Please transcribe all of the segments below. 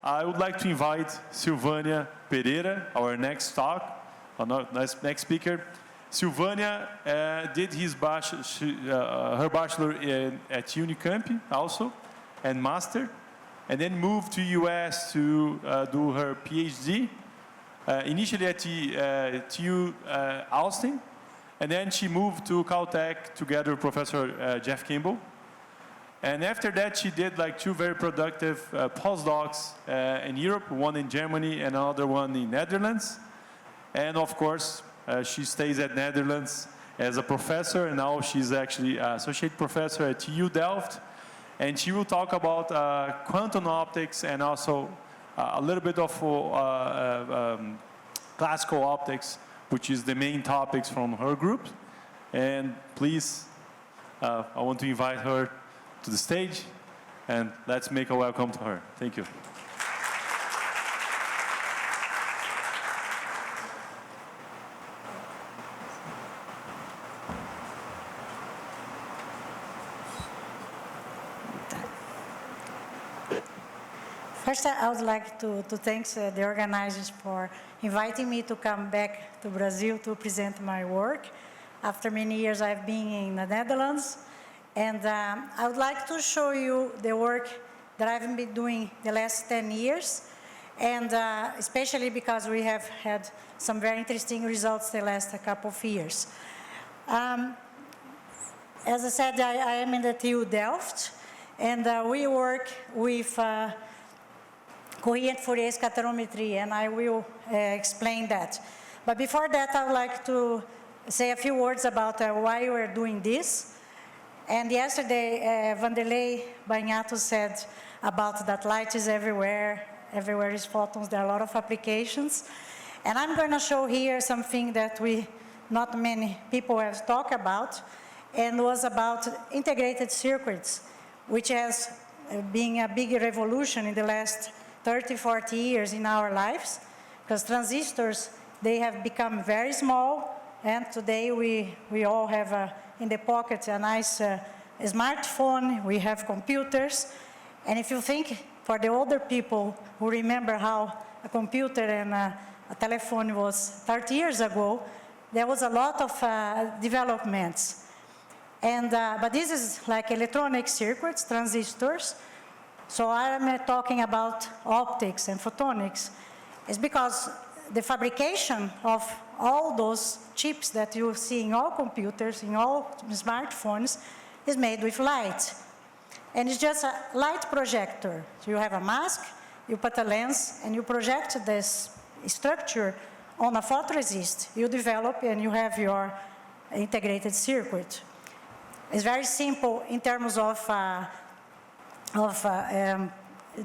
I would like to invite Silvania Pereira, our next talk, next speaker. Silvania did her bachelor at Unicamp also, and master, and then moved to US to do her PhD, initially at TU Austin, and then she moved to Caltech together with Professor Jeff Kimball. And after that, she did like 2 very productive postdocs in Europe, one in Germany and another one in Netherlands. And of course, she stays at Netherlands as a professor, and now she's actually associate professor at TU Delft. And she will talk about quantum optics and also a little bit of classical optics, which is the main topics from her group. And please, I want to invite her to the stage, and let's make a welcome to her. Thank you. First, I would like to thank the organizers for inviting me to come back to Brazil to present my work. After many years, I've been in the Netherlands. And I would like to show you the work that I've been doing the last 10 years, and especially because we have had some very interesting results the last couple of years. As I said, I am in the TU Delft, and we work with Coherent Fourier Scatterometry, and I will explain that. But before that, I would like to say a few words about why we're doing this. And yesterday, Vanderlei Bagnato said about that light is everywhere is photons, there are a lot of applications. And I'm going to show here something that not many people have talked about, and was about integrated circuits, which has been a big revolution in the last 30, 40 years in our lives, because transistors, they have become very small, and today we all have in the pocket a nice smartphone, we have computers. And if you think for the older people who remember how a computer and a telephone was 30 years ago, there was a lot of developments. And, but this is like electronic circuits, transistors. So I'm talking about optics and photonics. It's because the fabrication of all those chips that you see in all computers, in all smartphones, is made with light. And it's just a light projector. So you have a mask, you put a lens, and you project this structure on a photoresist. You develop and you have your integrated circuit. It's very simple in terms of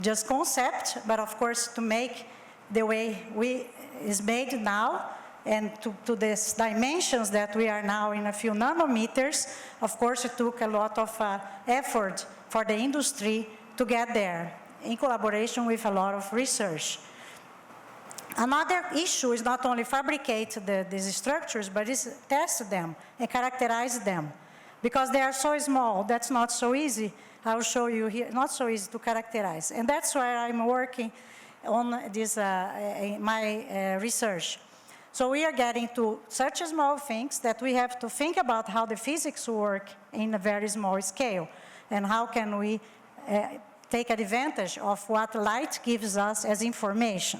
just concept, but of course to make the way is made now, and to these dimensions that we are now in a few nanometers, of course it took a lot of effort for the industry to get there, in collaboration with a lot of research. Another issue is not only fabricate these structures, but is test them and characterize them. Because they are so small, that's not so easy. I will show you here, not so easy to characterize. And that's why I'm working on this, my research. So we are getting to such small things that we have to think about how the physics work in a very small scale, and how can we take advantage of what light gives us as information.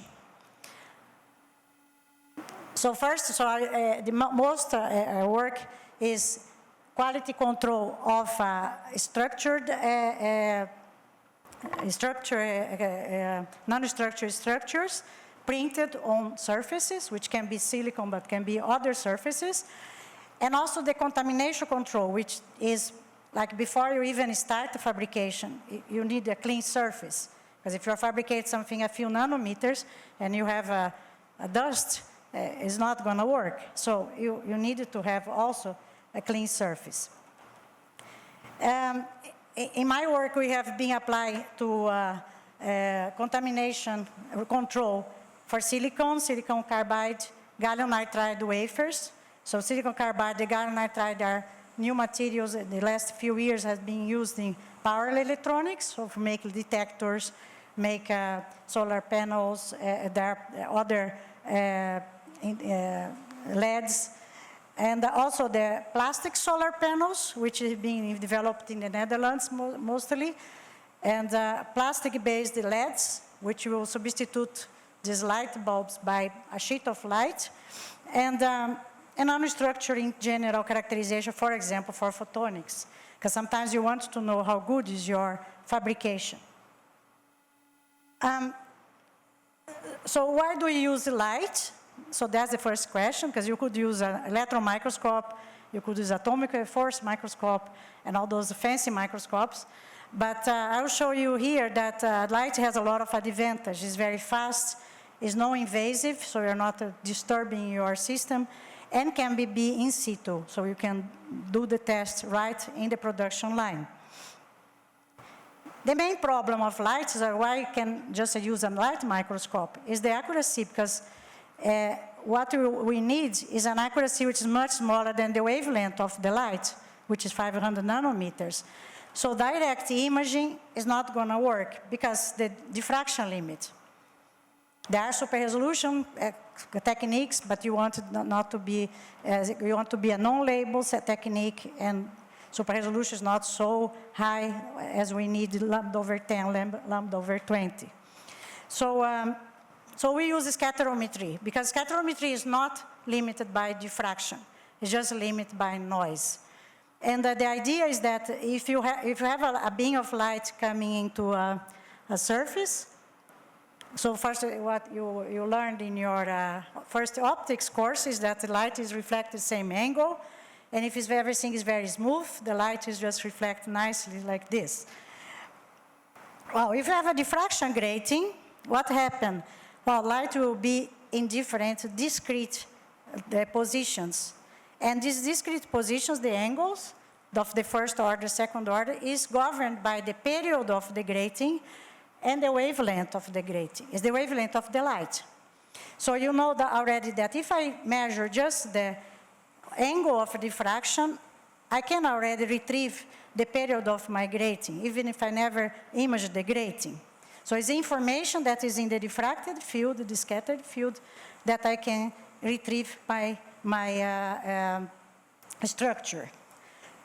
So first, the most work is quality control of non-structured structures printed on surfaces, which can be silicon, but can be other surfaces. And also the contamination control, which is like before you even start the fabrication, you need a clean surface. Because if you fabricate something a few nanometers and you have a dust, it's not going to work. So you need to have also a clean surface. In my work, we have been applied to contamination control for silicon carbide, gallium nitride wafers. So silicon carbide and gallium nitride are new materials in the last few years has been used in power electronics, so for making detectors make solar panels. There are other LEDs. And also the plastic solar panels, which is being developed in the Netherlands mostly. And plastic-based LEDs, which will substitute these light bulbs by a sheet of light. And nanostructure general characterization, for example, for photonics. Because sometimes you want to know how good is your fabrication. So why do we use light? So that's the first question, because you could use an electron microscope, you could use atomic force microscope, and all those fancy microscopes. But I'll show you here that light has a lot of advantages. It's very fast, it's non-invasive, so you're not disturbing your system, and can be in situ, so you can do the test right in the production line. The main problem of light is why you can just use a light microscope is the accuracy, because what we need is an accuracy which is much smaller than the wavelength of the light, which is 500 nanometers. So direct imaging is not going to work because the diffraction limit. There are super resolution techniques, but you want it not to be, you want to be a non-label technique, and super resolution is not so high as we need lambda over 10, lambda over 20. So we use scatterometry, because scatterometry is not limited by diffraction. It's just limited by noise. And the idea is that if you have a beam of light coming into a surface, so first what you learned in your first optics course is that the light is reflected the same angle, and if everything is very smooth, the light is just reflected nicely like this. Well, if you have a diffraction grating, what happens? Well, light will be in different discrete positions. And these discrete positions, the angles of the first order, second order, is governed by the period of the grating and the wavelength of the grating. It's the wavelength of the light. So you know that already that if I measure just the angle of diffraction, I can already retrieve the period of my grating, even if I never image the grating. So it's information that is in the diffracted field, the scattered field, that I can retrieve by my structure.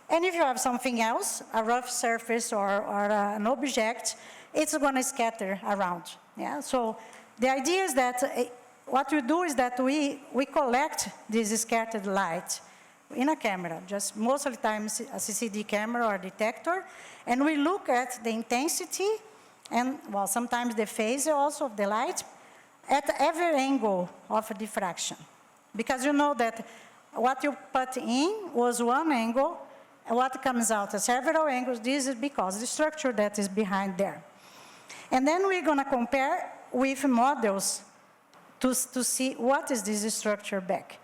And if you have something else, a rough surface or an object, it's going to scatter around. Yeah? So the idea is that what we do is that we collect this scattered light in a camera, just most of the time a CCD camera or detector, and we look at the intensity and, well, sometimes the phase also of the light at every angle of diffraction. Because you know that what you put in was one angle, and what comes out at several angles, this is because the structure that is behind there. And then we're going to compare with models to see what is this structure back.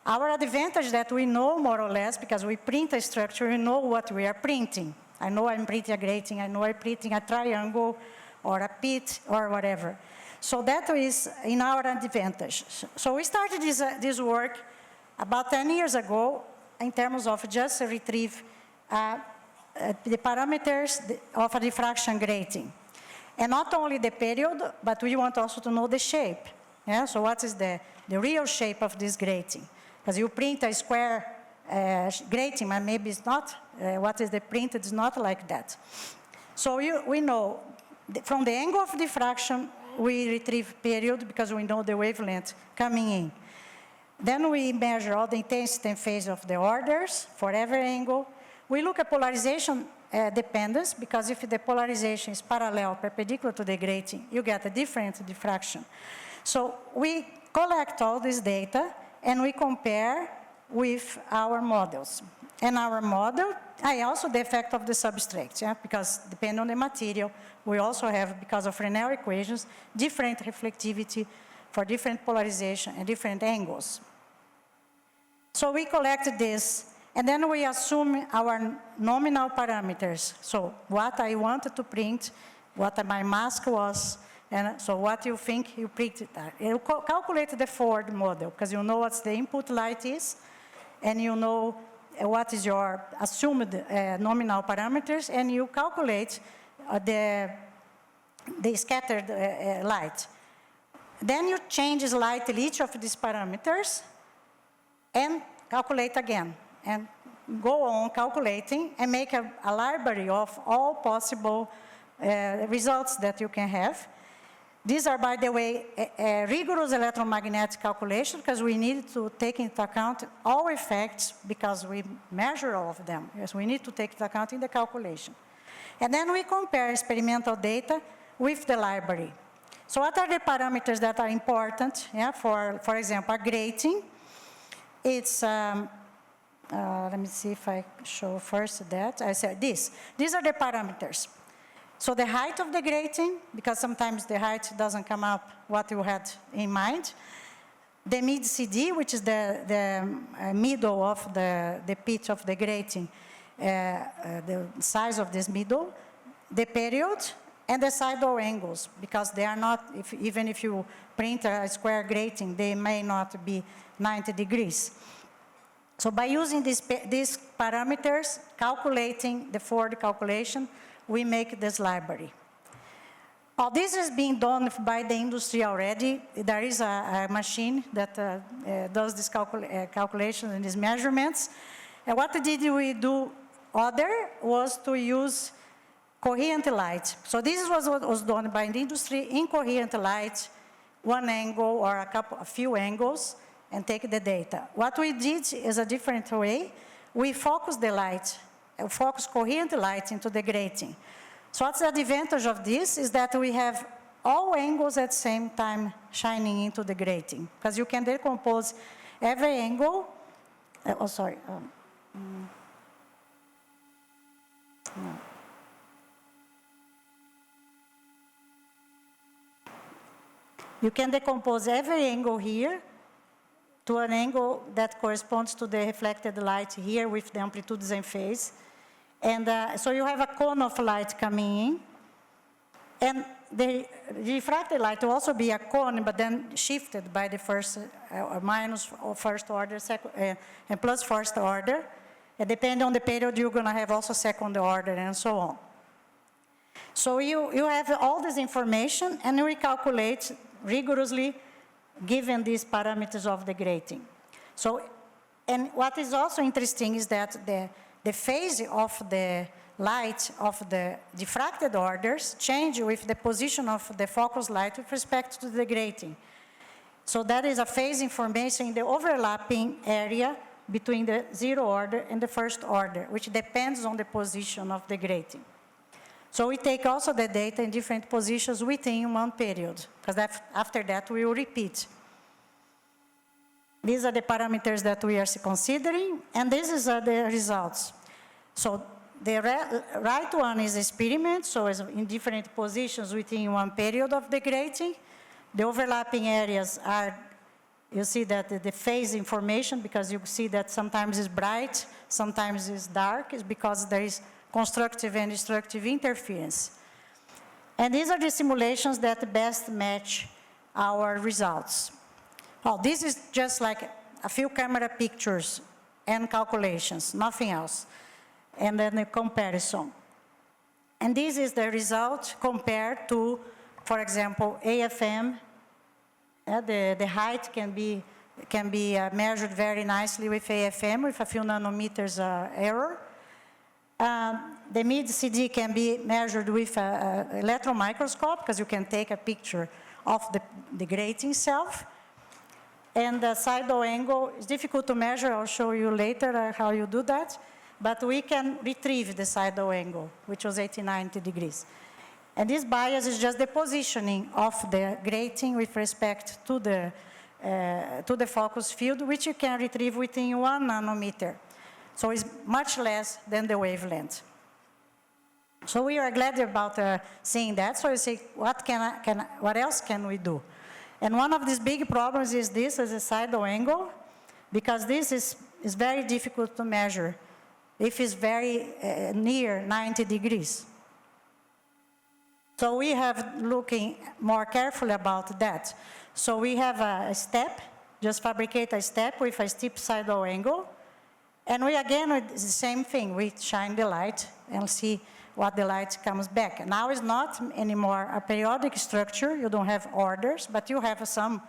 Our advantage is that we know more or less, because we print a structure, we know what we are printing. I know I'm printing a grating, I know I'm printing a triangle or a pit or whatever. So that is in our advantage. So we started this work about 10 years ago in terms of just retrieve the parameters of a diffraction grating. And not only the period, but we want also to know the shape. Yeah? So what is the real shape of this grating? Because you print a square grating, and maybe it's not, what is the printed is not like that. So we know, from the angle of diffraction, we retrieve period because we know the wavelength coming in. Then we measure all the intensity and phase of the orders for every angle. We look at polarization dependence, because if the polarization is parallel, perpendicular to the grating, you get a different diffraction. So we collect all this data and we compare with our models. And our model, also the effect of the substrate, yeah? Because depending on the material, we also have, because of Fresnel equations, different reflectivity for different polarization and different angles. So we collected this, and then we assume our nominal parameters. So what I wanted to print, what my mask was, and so what you think you printed. You calculate the forward model, because you know what the input light is, and you know what is your assumed nominal parameters, and you calculate the scattered light. Then you change slightly each of these parameters and calculate again, and go on calculating and make a library of all possible results that you can have. These are, by the way, rigorous electromagnetic calculation, because we need to take into account all effects, because we measure all of them. Yes, we need to take into account in the calculation. And then we compare experimental data with the library. So what are the parameters that are important? Yeah, for example, a grating. It's, let me see if I show first that. I said this. These are the parameters. So the height of the grating, because sometimes the height doesn't come up what you had in mind. The mid-CD, which is the middle of the pitch of the grating, the size of this middle, the period, and the sidewall angles, because they are not, even if you print a square grating, they may not be 90 degrees. So by using these parameters, calculating the forward calculation, we make this library. All this is being done by the industry already. There is a machine that does this calculation and these measurements. And what did we do other was to use coherent light. So this was what was done by the industry in coherent light, one angle or a few angles, and take the data. What we did is a different way. We focus the light, focus coherent light into the grating. So what's the advantage of this is that we have all angles at the same time shining into the grating, because you can decompose every angle. No. You can decompose every angle here to an angle that corresponds to the reflected light here with the amplitudes and phase. And so you have a cone of light coming in. And the refracted light will also be a cone, but then shifted by the first minus or first order, and plus first order. And depending on the period, you're going to have also second order and so on. So you have all this information, and we calculate rigorously given these parameters of the grating. So, and what is also interesting is that the phase of the light of the diffracted orders change with the position of the focus light with respect to the grating. So that is a phase information in the overlapping area between the zero order and the first order, which depends on the position of the grating. So we take also the data in different positions within one period, because after that we will repeat. These are the parameters that we are considering, and these are the results. So the right one is experiment, so it's in different positions within one period of the grating. The overlapping areas are, you see that the phase information, because you see that sometimes it's bright, sometimes it's dark, is because there is constructive and destructive interference. And these are the simulations that best match our results. Well, this is just like a few camera pictures and calculations, nothing else. And then the comparison. And this is the result compared to, for example, AFM. The height can be measured very nicely with AFM with a few nanometers error. The mid-CD can be measured with an electron microscope, because you can take a picture of the grating itself. And the sidewall angle is difficult to measure. I'll show you later how you do that. But we can retrieve the sidewall angle, which was 90 degrees. And this bias is just the positioning of the grating with respect to the focus field, which you can retrieve within 1 nanometer. So it's much less than the wavelength. So we are glad about seeing that. So you say, what else can we do? And one of these big problems is this, as a sidewall angle, because this is very difficult to measure if it's very near 90 degrees. So we have looking more carefully about that. So we have a step, just fabricate a step with a steep sidewall angle. And we again, it's the same thing. We shine the light and see what the light comes back. Now it's not anymore a periodic structure, you don't have orders, but you have some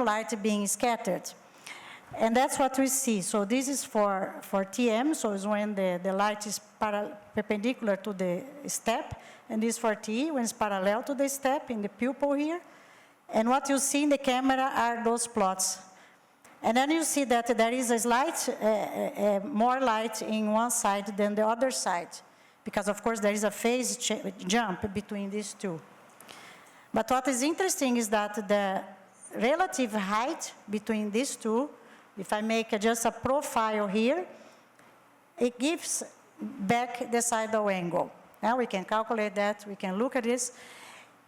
light being scattered. And that's what we see. So this is for TM, so it's when the light is perpendicular to the step, and this for TE, when it's parallel to the step in the pupil here. And what you see in the camera are those plots. And then you see that there is a slight, more light in one side than the other side, because of course there is a phase jump between these two. But what is interesting is that the relative height between these two, if I make just a profile here, it gives back the sidal angle. Now we can calculate that, we can look at this.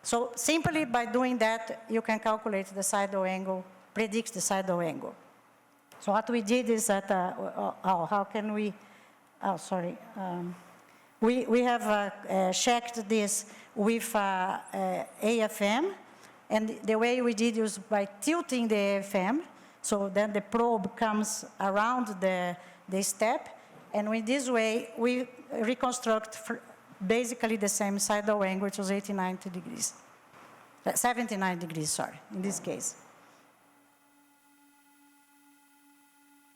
So simply by doing that, you can calculate the sidal angle, predict the sidal angle. So what we did is that, how can we, we have checked this with AFM, and the way we did was by tilting the AFM, so then the probe comes around the step, and with this way, we reconstruct basically the same sidal angle, which was 79 degrees, in this case.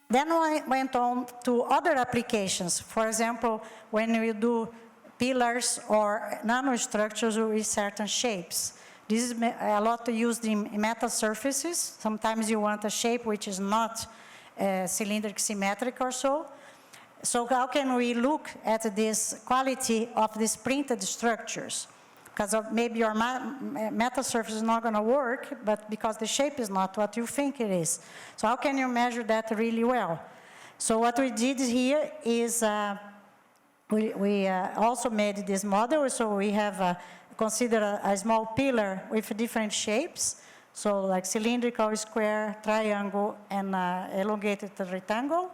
Then we went on to other applications. For example, when we do pillars or nanostructures with certain shapes. This is a lot used in metal surfaces. Sometimes you want a shape which is not cylindric symmetric or so. So how can we look at this quality of these printed structures? Because maybe your metal surface is not going to work, but because the shape is not what you think it is. So how can you measure that really well? So what we did here is we also made this model. So we have considered a small pillar with different shapes. So like cylindrical, square, triangle, and elongated rectangle.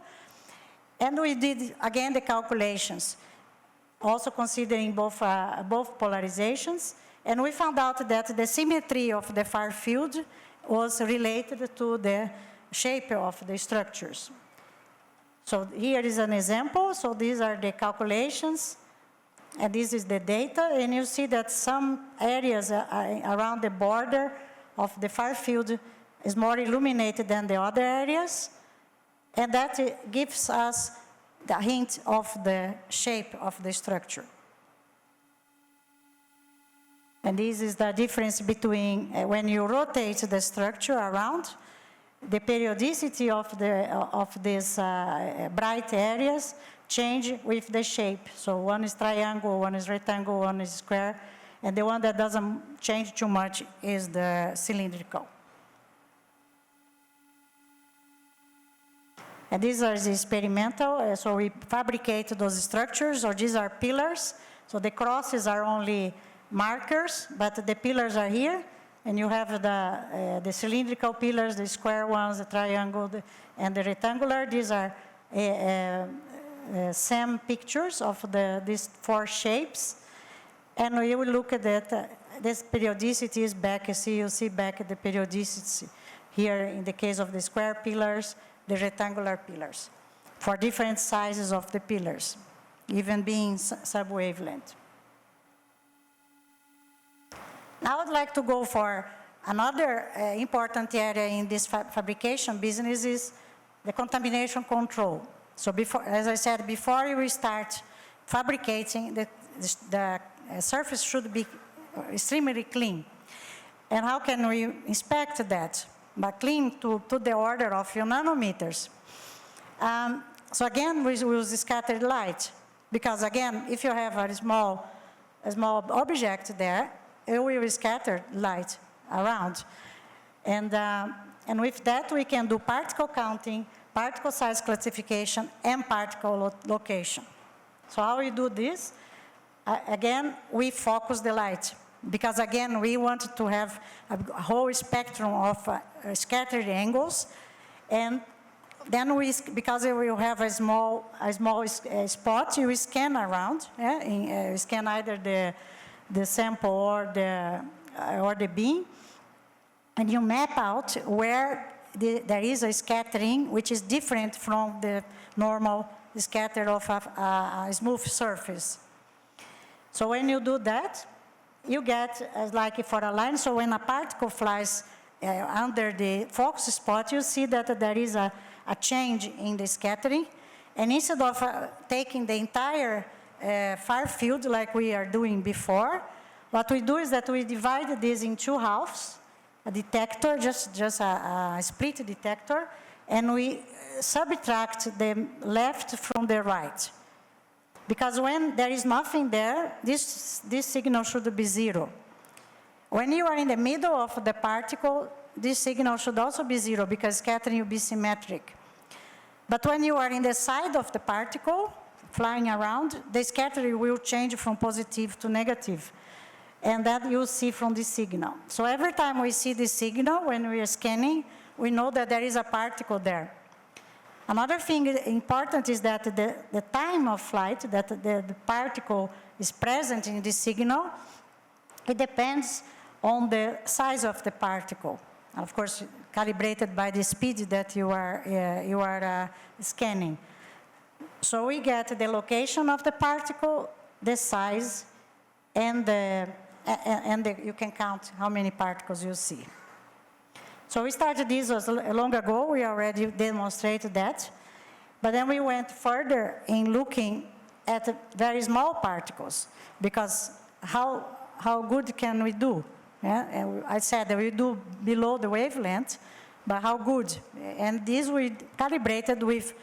And we did, again, the calculations, also considering both polarizations. And we found out that the symmetry of the far field was related to the shape of the structures. So here is an example. So these are the calculations, and this is the data. And you see that some areas around the border of the far field is more illuminated than the other areas. And that gives us the hint of the shape of the structure. And this is the difference between when you rotate the structure around, the periodicity of these bright areas change with the shape. So one is triangle, one is rectangle, one is square, and the one that doesn't change too much is the cylindrical. And these are the experimental, so we fabricate those structures, or these are pillars. So the crosses are only markers, but the pillars are here, and you have the cylindrical pillars, the square ones, the triangle, and the rectangular. These are SEM pictures of these four shapes. And we will look at that. This periodicity is back, so you see back the periodicity here in the case of the square pillars, the rectangular pillars, for different sizes of the pillars, even being sub-wavelength. Now I'd like to go for another important area in this fabrication business is the contamination control. So before, as I said, before we start fabricating, the surface should be extremely clean. And how can we inspect that? But clean to the order of few nanometers. So again, we use scattered light, because again, if you have a small object there, it will scatter light around. And with that, we can do particle counting, particle size classification, and particle location. So how we do this? Again, we focus the light. Because again, we want to have a whole spectrum of scattered angles, and then because we will have a small spot, you scan around, scan either the sample or the beam, and you map out where there is a scattering which is different from the normal scatter of a smooth surface. So when you do that, you get like for a line, so when a particle flies under the focus spot, you see that there is a change in the scattering. And instead of taking the entire far field like we are doing before, what we do is that we divide this in two halves, a detector, just a split detector, and we subtract the left from the right. Because when there is nothing there, this signal should be zero. When you are in the middle of the particle, this signal should also be zero because scattering will be symmetric. But when you are in the side of the particle, flying around, the scattering will change from positive to negative. And that you'll see from the signal. So every time we see the signal when we are scanning, we know that there is a particle there. Another thing important is that the time of flight, that the particle is present in the signal, it depends on the size of the particle. Of course, calibrated by the speed that you are scanning. So we get the location of the particle, the size, and you can count how many particles you see. So we started this long ago, we already demonstrated that. But then we went further in looking at very small particles, because how good can we do? Yeah? And I said that we do below the wavelength, but how good? And this we calibrated with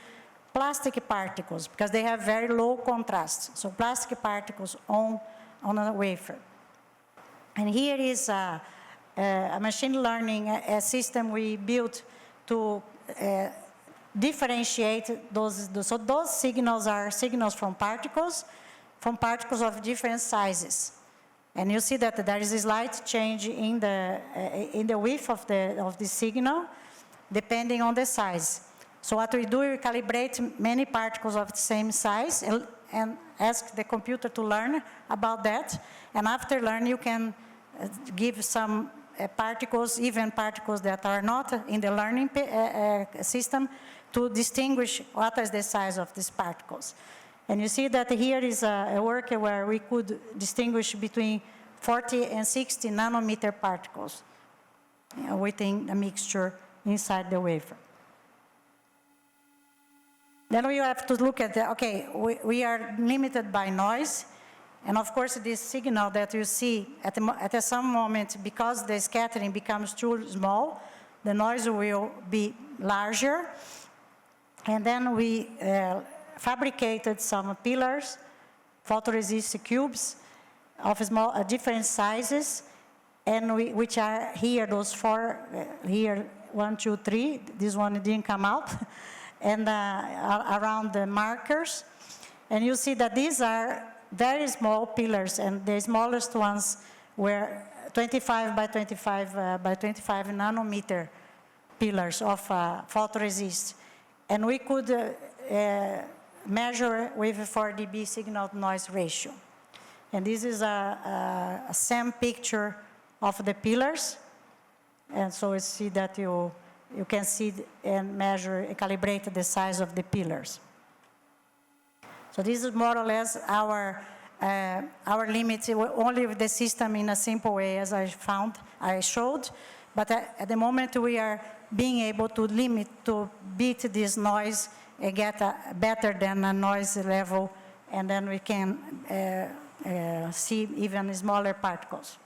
plastic particles, because they have very low contrast. So plastic particles on a wafer. And here is a machine learning system we built to differentiate those. So those signals are signals from particles of different sizes. And you see that there is a slight change in the width of the signal, depending on the size. So what we do, we calibrate many particles of the same size and ask the computer to learn about that. And after learn, you can give some particles, even particles that are not in the learning system, to distinguish what is the size of these particles. And you see that here is a work where we could distinguish between 40 and 60 nanometer particles within a mixture inside the wafer. Then we have to look at we are limited by noise. And of course, this signal that you see at some moment, because the scattering becomes too small, the noise will be larger. And then we fabricated some pillars, photoresist cubes of different sizes, and which are here, those four, here, 1, 2, 3, this one didn't come out, and around the markers. And you see that these are very small pillars, and the smallest ones were 25 by 25 by 25 nanometer pillars of photoresist. And we could measure with a 4 dB signal noise ratio. And this is a SEM picture of the pillars. And so you see that you can see and measure and calibrate the size of the pillars. So this is more or less our limit, only with the system in a simple way, as I showed. But at the moment we are being able to beat this noise and get better than a noise level, and then we can see even smaller particles.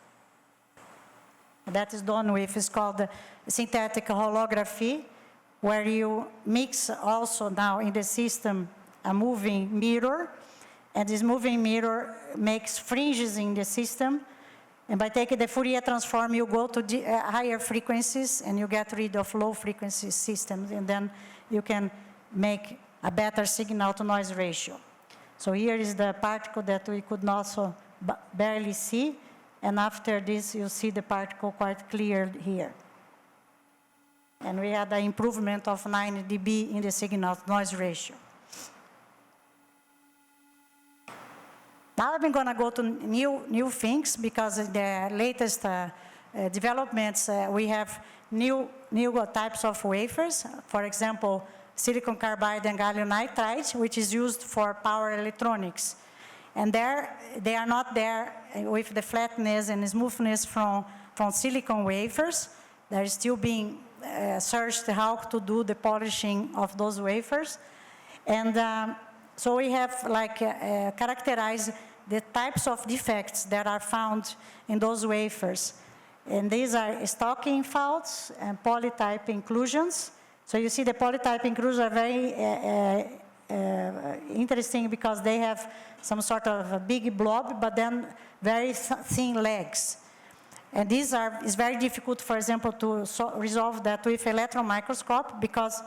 That is done with, it's called synthetic holography, where you mix also now in the system a moving mirror, and this moving mirror makes fringes in the system. And by taking the Fourier transform, you go to higher frequencies and you get rid of low frequency systems, and then you can make a better signal to noise ratio. So here is the particle that we could also barely see, and after this you see the particle quite clear here. And we had an improvement of 9 dB in the signal to noise ratio. Now I'm going to go to new things, because in the latest developments, we have new types of wafers. For example, silicon carbide and gallium nitride, which is used for power electronics. And they are not there with the flatness and smoothness from silicon wafers. They're still being searched how to do the polishing of those wafers. And so we have like characterized the types of defects that are found in those wafers. And these are stocking faults and polytype inclusions. So you see the polytype inclusions are very interesting because they have some sort of a big blob, but then very thin legs. And these is very difficult, for example, to resolve that with electron microscope because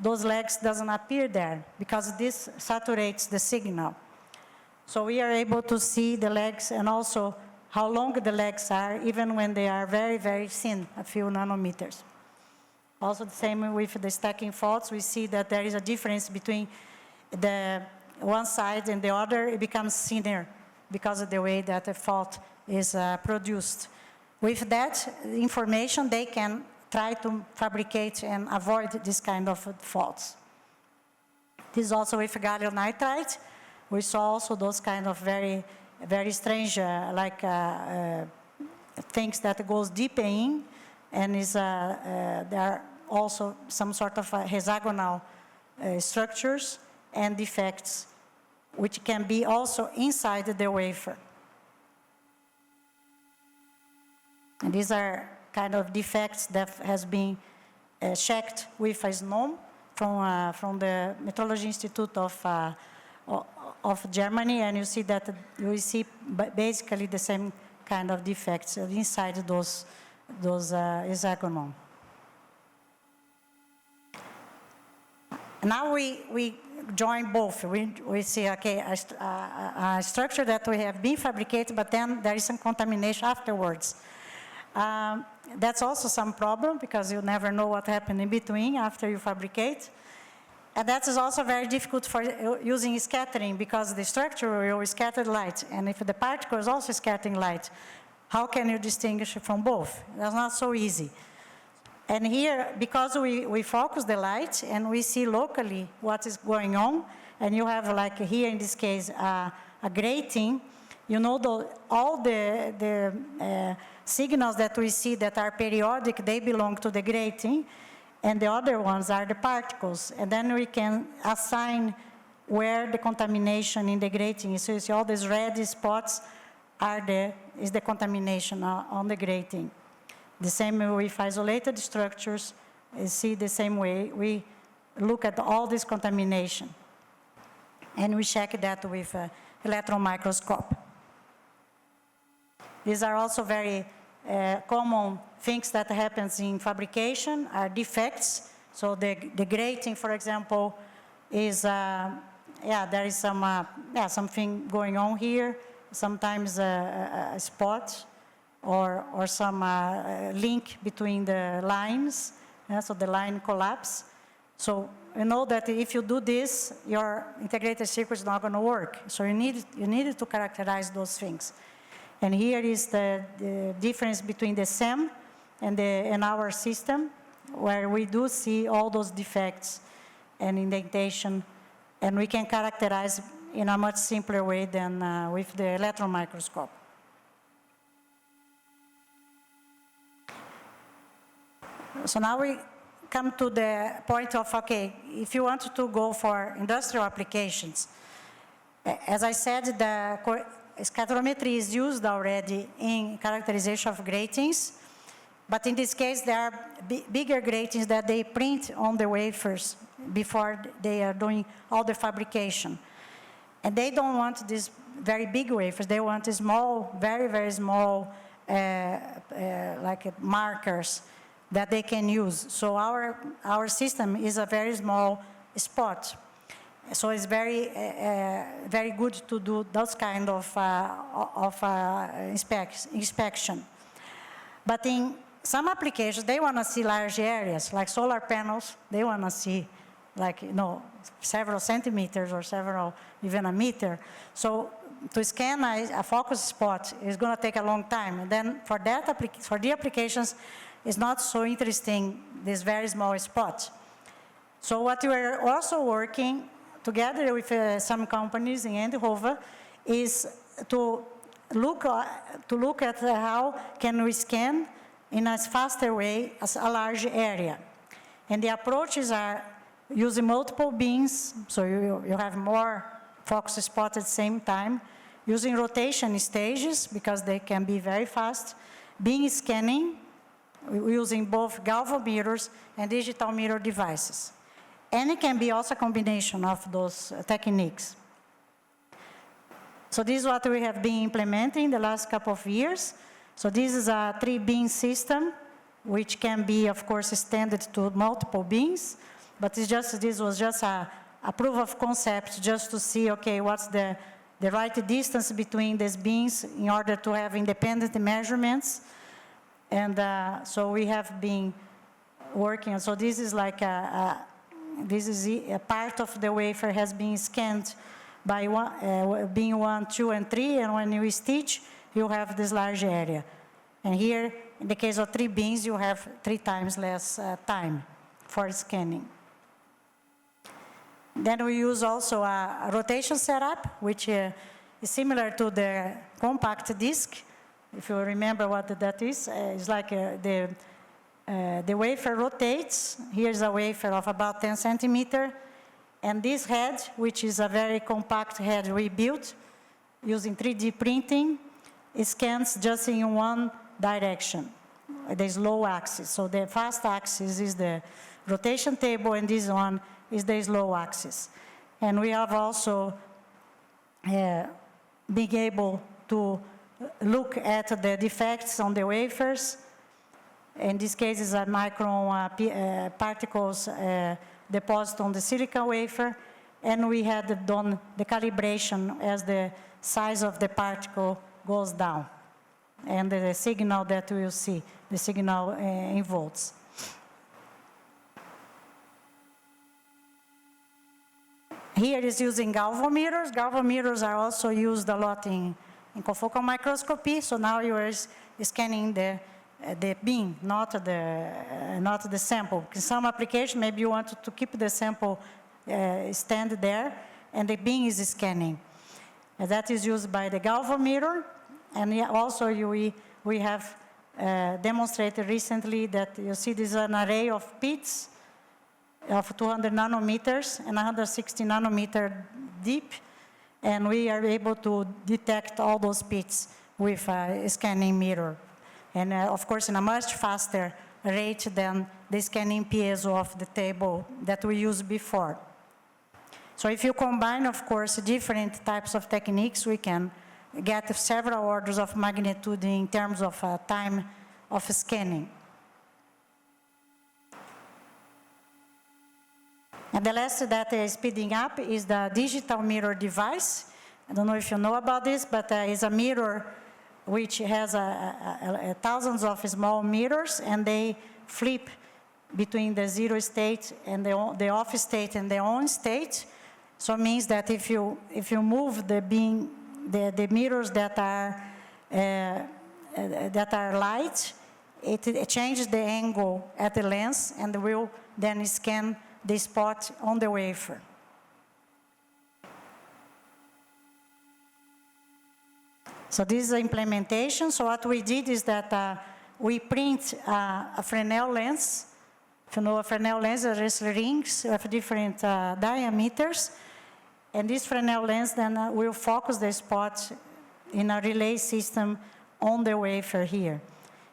those legs doesn't appear there because this saturates the signal. So we are able to see the legs and also how long the legs are, even when they are very, very thin, a few nanometers. Also the same with the stacking faults, we see that there is a difference between the one side and the other. It becomes thinner because of the way that the fault is produced. With that information, they can try to fabricate and avoid this kind of faults. This is also with gallium nitride. We saw also those kind of very, very strange, things that goes deep in, and there are also some sort of hexagonal structures and defects, which can be also inside the wafer. And these are kind of defects that has been checked with a SNOM from the Metrology Institute of Germany, and you see that you see basically the same kind of defects inside those hexagonal. Now we join both. We see, okay, a structure that we have been fabricated, but then there is some contamination afterwards. That's also some problem because you never know what happened in between after you fabricate. And that is also very difficult for using scattering because the structure will scatter light, and if the particle is also scattering light, how can you distinguish from both? That's not so easy. And here, because we focus the light and we see locally what is going on, and you have like here in this case a grating, you know all the signals that we see that are periodic, they belong to the grating, and the other ones are the particles. And then we can assign where the contamination in the grating is. So you see all these red spots is the contamination on the grating. The same way with isolated structures, you see the same way. We look at all this contamination. And we check that with electron microscope. These are also very common things that happens in fabrication are defects. So the grating, for example, is, there is something going on here. Sometimes a spot or some link between the lines. So the line collapse. So you know that if you do this, your integrated circuit is not going to work. So you need to characterize those things. And here is the difference between the SEM and our system, where we do see all those defects and indentation, and we can characterize in a much simpler way than with the electron microscope. So now we come to the point of, okay, if you want to go for industrial applications, as I said, the scatterometry is used already in characterization of gratings, but in this case there are bigger gratings that they print on the wafers before they are doing all the fabrication. And they don't want these very big wafers, they want small, very, very small like markers that they can use. So our system is a very small spot. So it's very, very good to do those kind of inspection. But in some applications, they want to see large areas, like solar panels. They want to see, like, several centimeters or even a meter. So to scan a focus spot is going to take a long time. And then for the applications, it's not so interesting, this very small spot. So what we are also working together with some companies in Eindhoven is to look at how can we scan in a faster way as a large area. And the approaches are using multiple beams, so you have more focus spots at the same time, using rotation stages, because they can be very fast, beam scanning, using both galvanometers and digital mirror devices. And it can be also a combination of those techniques. So this is what we have been implementing the last couple of years. So this is a 3-beam system, which can be, of course, extended to multiple beams. But this was just a proof of concept, just to see, okay, what's the right distance between these beams in order to have independent measurements. And so we have been working. So this is like a part of the wafer has been scanned by beam 1, 2, and 3, and when you stitch, you have this large area. And here, in the case of 3 beams, you have 3 times less time for scanning. Then we use also a rotation setup, which is similar to the compact disc. If you remember what that is, it's like the wafer rotates. Here's a wafer of about 10 centimeters. And this head, which is a very compact head we built using 3D printing, it scans just in one direction, the slow axis. So the fast axis is the rotation table, and this one is the slow axis. And we have also been able to look at the defects on the wafers. In this case, it's a micron particles deposit on the silicon wafer, and we had done the calibration as the size of the particle goes down, and the signal that we will see, the signal in volts. Here is using galvanometers. Galvanometers are also used a lot in confocal microscopy, so now you are scanning the beam, not the sample. In some application, maybe you want to keep the sample stand there, and the beam is scanning. And that is used by the galvanometer, and also we have demonstrated recently that you see this is an array of pits of 200 nanometers and 160 nanometer deep, and we are able to detect all those pits with a scanning mirror. And of course, in a much faster rate than the scanning piezo of the table that we used before. So if you combine, of course, different types of techniques, we can get several orders of magnitude in terms of time of scanning. And the last that is speeding up is the digital mirror device. I don't know if you know about this, but it's a mirror which has thousands of small mirrors, and they flip between the 0 state and the off state and the on state. So it means that if you move the beam, the mirrors that are light, it changes the angle at the lens, and will then scan the spot on the wafer. So this is the implementation. So what we did is that we print a Fresnel lens. If you know a Fresnel lens, are just rings of different diameters. And this Fresnel lens then will focus the spot in a relay system on the wafer here.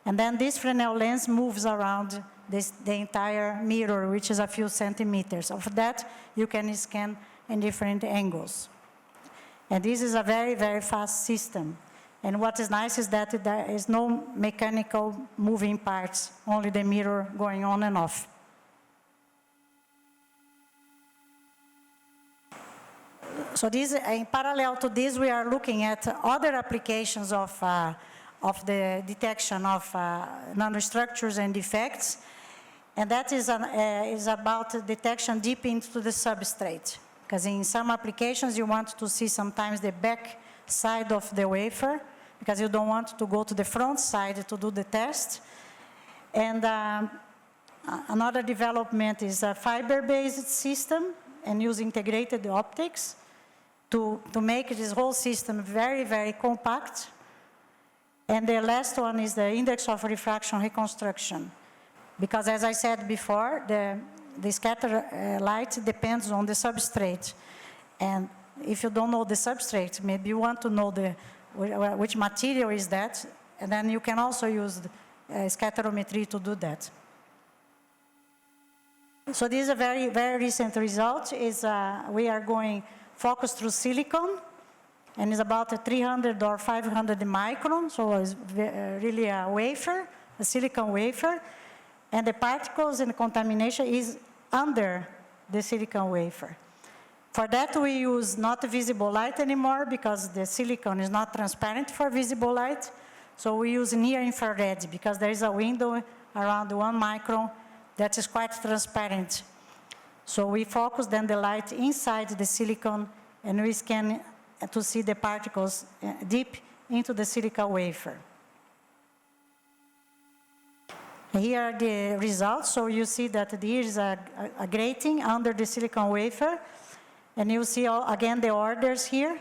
And then this Fresnel lens moves around the entire mirror, which is a few centimeters. Of that, you can scan in different angles. And this is a very, very fast system. And what is nice is that there is no mechanical moving parts, only the mirror going on and off. So this, in parallel to this, we are looking at other applications of the detection of nanostructures and defects. And that is about detection deep into the substrate. Because in some applications, you want to see sometimes the back side of the wafer, because you don't want to go to the front side to do the test. And another development is a fiber-based system and use integrated optics. to make this whole system very, very compact. And the last one is the index of refraction reconstruction. Because as I said before, the scatter light depends on the substrate. And if you don't know the substrate, maybe you want to know which material is that, and then you can also use scatterometry to do that. So this is a very, very recent result. We are going focus through silicon, and it's about a 300 or 500 micron, so it's really a wafer, a silicon wafer, and the particles and contamination is under the silicon wafer. For that we use not visible light anymore because the silicon is not transparent for visible light, so we use near infrared because there is a window around 1 micron that is quite transparent. So we focus then the light inside the silicon and we scan to see the particles deep into the silicon wafer. Here are the results. So you see that there is a grating under the silicon wafer, and you see again the orders here.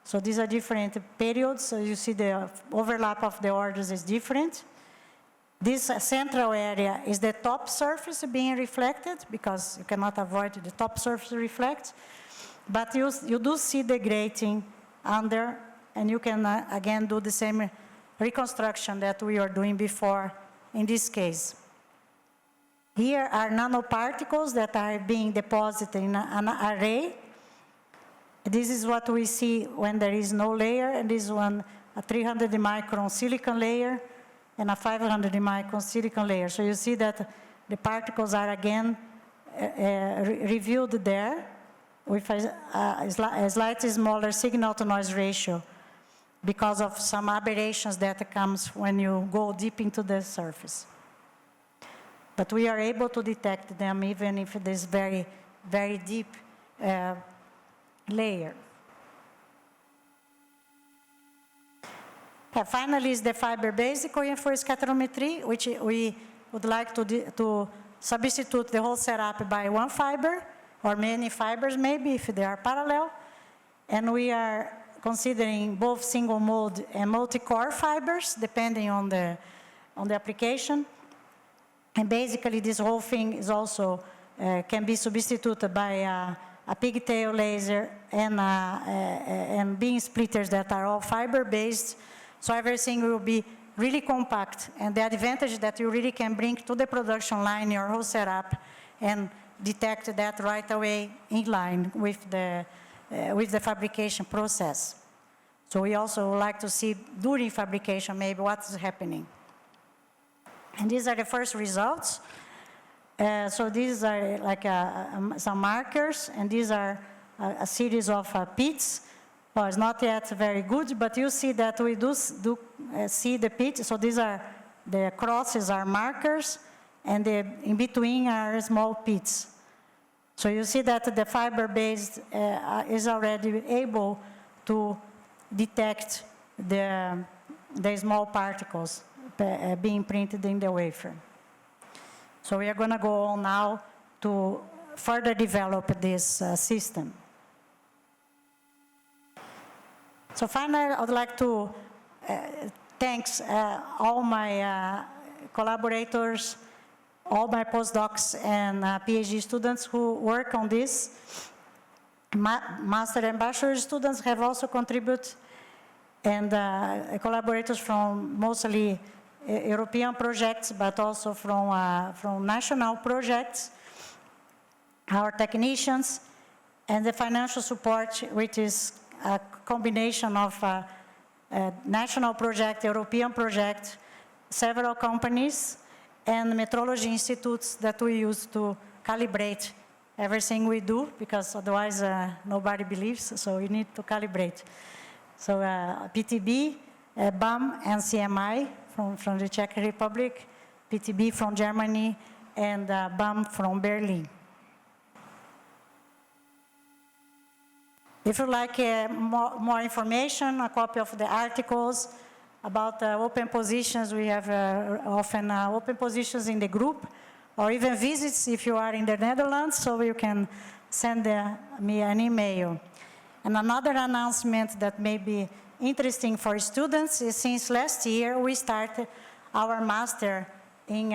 So these are different periods, so you see the overlap of the orders is different. This central area is the top surface being reflected, because you cannot avoid the top surface reflect. But you do see the grating under, and you can again do the same reconstruction that we were doing before in this case. Here are nanoparticles that are being deposited in an array. This is what we see when there is no layer, and this one a 300 micron silicon layer and a 500 micron silicon layer. So you see that the particles are again revealed there with a slightly smaller signal-to-noise ratio because of some aberrations that comes when you go deep into the surface. But we are able to detect them even if it is very, very deep layer. Finally is the fiber-based Coherent Fourier Scatterometry, which we would like to substitute the whole setup by one fiber, or many fibers maybe if they are parallel. And we are considering both single mode and multi-core fibers, depending on the application. And basically this whole thing is also can be substituted by a pigtail laser and beam splitters that are all fiber-based. So everything will be really compact, and the advantage that you really can bring to the production line your whole setup and detect that right away in line with the fabrication process. So we also like to see during fabrication maybe what's happening. And these are the first results. So these are like some markers, and these are a series of pits. Well, it's not yet very good, but you see that we do see the pits. So these are, the crosses are markers, and in between are small pits. So you see that the fiber-based is already able to detect the small particles being printed in the wafer. So we are going to go on now to further develop this system. So finally, I would like to thank all my collaborators, all my postdocs and PhD students who work on this. Master and bachelor students have also contributed, and collaborators from mostly European projects, but also from national projects, our technicians, and the financial support, which is a combination of national project, European project, several companies, and metrology institutes that we use to calibrate everything we do, because otherwise nobody believes, so we need to calibrate. So PTB, BAM, and CMI from the Czech Republic, PTB from Germany, and BAM from Berlin. If you like more information, a copy of the articles about open positions, we have often open positions in the group, or even visits if you are in the Netherlands, so you can send me an email. And another announcement that may be interesting for students is since last year, we started our master in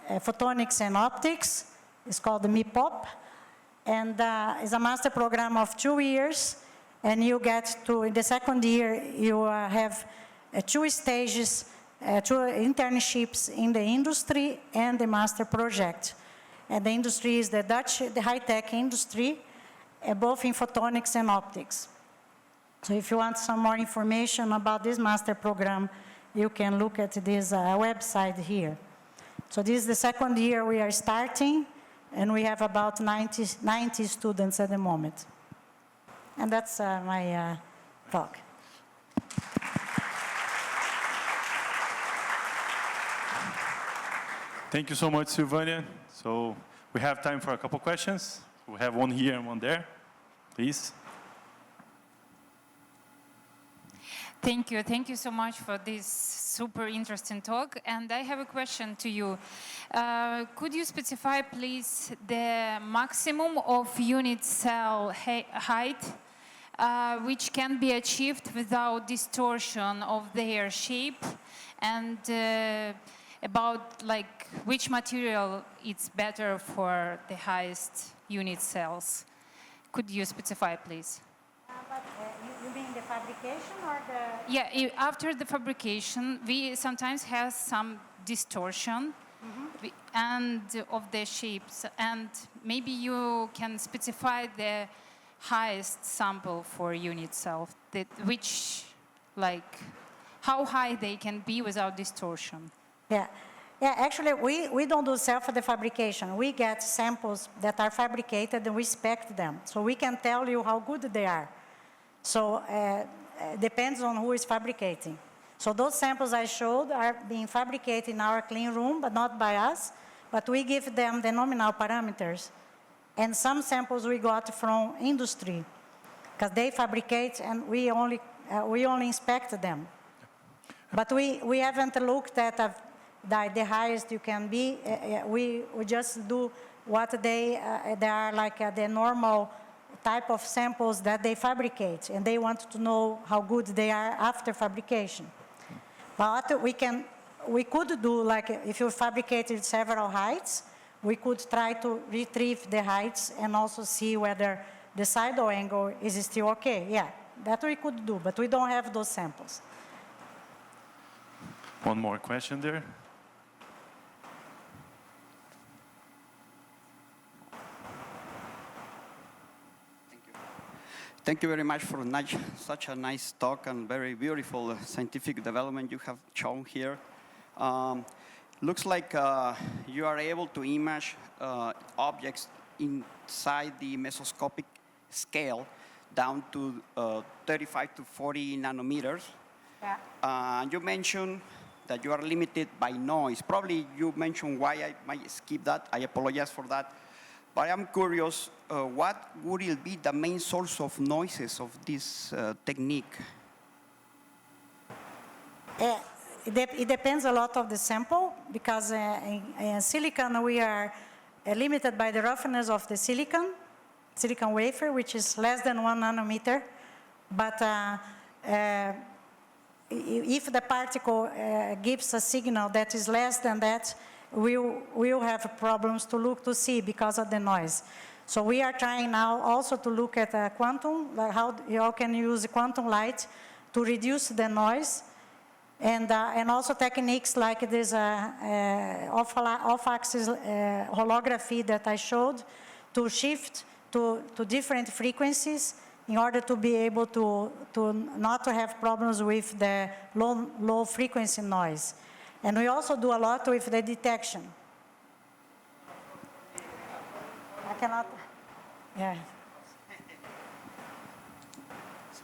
photonics and optics. It's called the MIPOP. And it's a master program of 2 years. And you get to, in the second year, you have 2 stages, 2 internships in the industry and the master project. And the industry is the high-tech industry, both in photonics and optics. So if you want some more information about this master program, you can look at this website here. So this is the second year we are starting, and we have about 90 students at the moment. And that's my talk. Thank you so much, Silvania. So we have time for a couple questions. We have one here and one there. Please. Thank you. Thank you so much for this super interesting talk. And I have a question to you. Could you specify, please, the maximum of unit cell height which can be achieved without distortion of their shape, and about like which material is better for the highest unit cells? Could you specify, please? You mean the fabrication or the... Yeah, after the fabrication, we sometimes have some distortion and of the shapes, and maybe you can specify the highest sample for unit cell, which, like, how high they can be without distortion. Yeah, actually, we don't do self-fabrication. We get samples that are fabricated and we spec them. So we can tell you how good they are. So depends on who is fabricating. So those samples I showed are being fabricated in our clean room, but not by us. But we give them the nominal parameters. And some samples we got from industry, because they fabricate and we only inspect them. But we haven't looked at the highest you can be. We just do what they are like the normal type of samples that they fabricate, and they want to know how good they are after fabrication. But we could do, like, if you fabricated several heights, we could try to retrieve the heights and also see whether the sidal angle is still okay. Yeah, that we could do, but we don't have those samples. One more question there. Thank you very much for such a nice talk and very beautiful scientific development you have shown here. Looks like you are able to image objects inside the mesoscopic scale down to 35 to 40 nanometers. Yeah. You mentioned that you are limited by noise. Probably you mentioned why I might skip that. I apologize for that. But I'm curious, what would be the main source of noises of this technique? It depends a lot of the sample, because in silicon we are limited by the roughness of the silicon wafer, which is less than 1 nanometer. But if the particle gives a signal that is less than that, we'll have problems to see because of the noise. So we are trying now also to look at quantum, like how you can use quantum light to reduce the noise, and also techniques like this off-axis holography that I showed, to shift to different frequencies in order to be able to not to have problems with the low frequency noise. And we also do a lot with the detection. I cannot, yeah.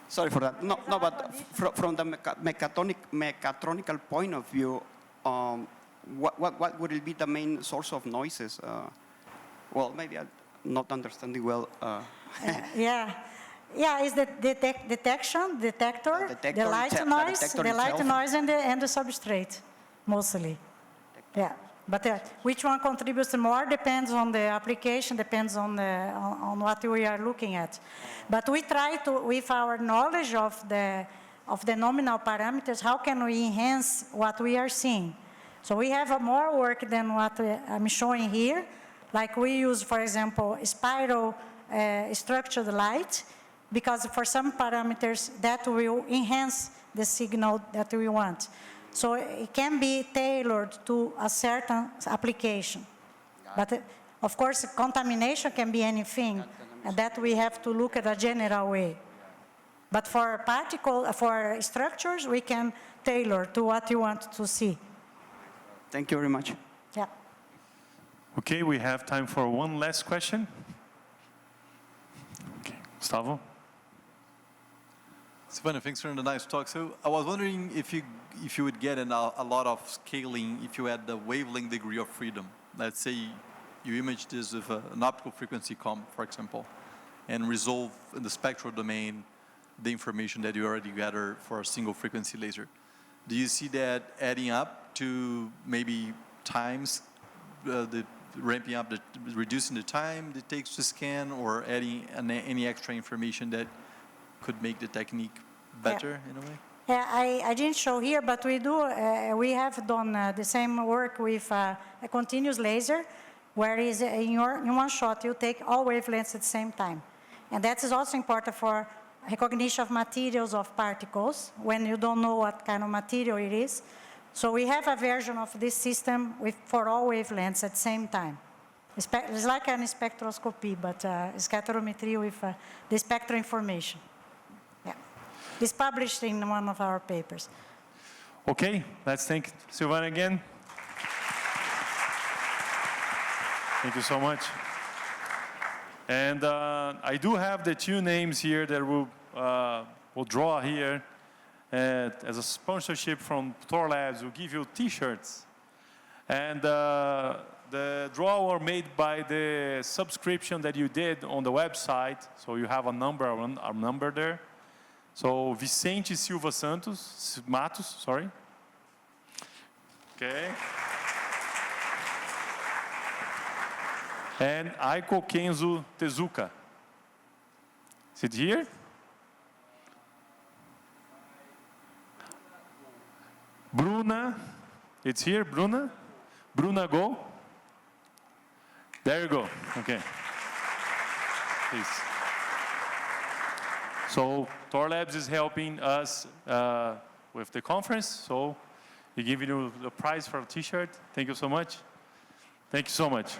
Sorry for that. No, but from the mechatronical point of view, what would it be the main source of noises? Well, maybe I'm not understanding well. Yeah, it's the detector, the light noise, and the substrate, mostly. Yeah. But which one contributes more depends on the application, depends on what we are looking at. But we try to, with our knowledge of the nominal parameters, how can we enhance what we are seeing? So we have more work than what I'm showing here. Like we use, for example, spiral structured light, because for some parameters that will enhance the signal that we want. So it can be tailored to a certain application. But of course, contamination can be anything, and that we have to look at a general way. But for for structures, we can tailor to what you want to see. Thank you very much. Yeah. Okay, we have time for one last question. Okay, Gustavo? Silvania, thanks for the nice talk. So I was wondering if you would get a lot of scaling if you had the wavelength degree of freedom. Let's say you image this with an optical frequency comb, for example, and resolve in the spectral domain the information that you already gathered for a single frequency laser. Do you see that adding up to maybe times, ramping up, reducing the time it takes to scan, or adding any extra information that could make the technique better in a way? Yeah, I didn't show here, but we do. We have done the same work with a continuous laser, where in one shot you take all wavelengths at the same time, and that is also important for recognition of materials of particles when you don't know what kind of material it is. So we have a version of this system for all wavelengths at the same time. It's like an spectroscopy, but scatterometry with the spectral information. Yeah, it's published in one of our papers. Okay, let's thank Silvania again. Thank you so much. And I do have the two names here that we'll draw here as a sponsorship from Thor Labs. We'll give you T-shirts. And the draw were made by the subscription that you did on the website. So you have a number there. So Vicente Silva Matos, sorry. Okay. And Aiko Kenzo Tezuka. Is it here? Bruna, it's here, Bruna? Bruna, go. There you go, okay. Please. So Thor Labs is helping us with the conference, so we give you the prize for a t-shirt. Thank you so much. Thank you so much.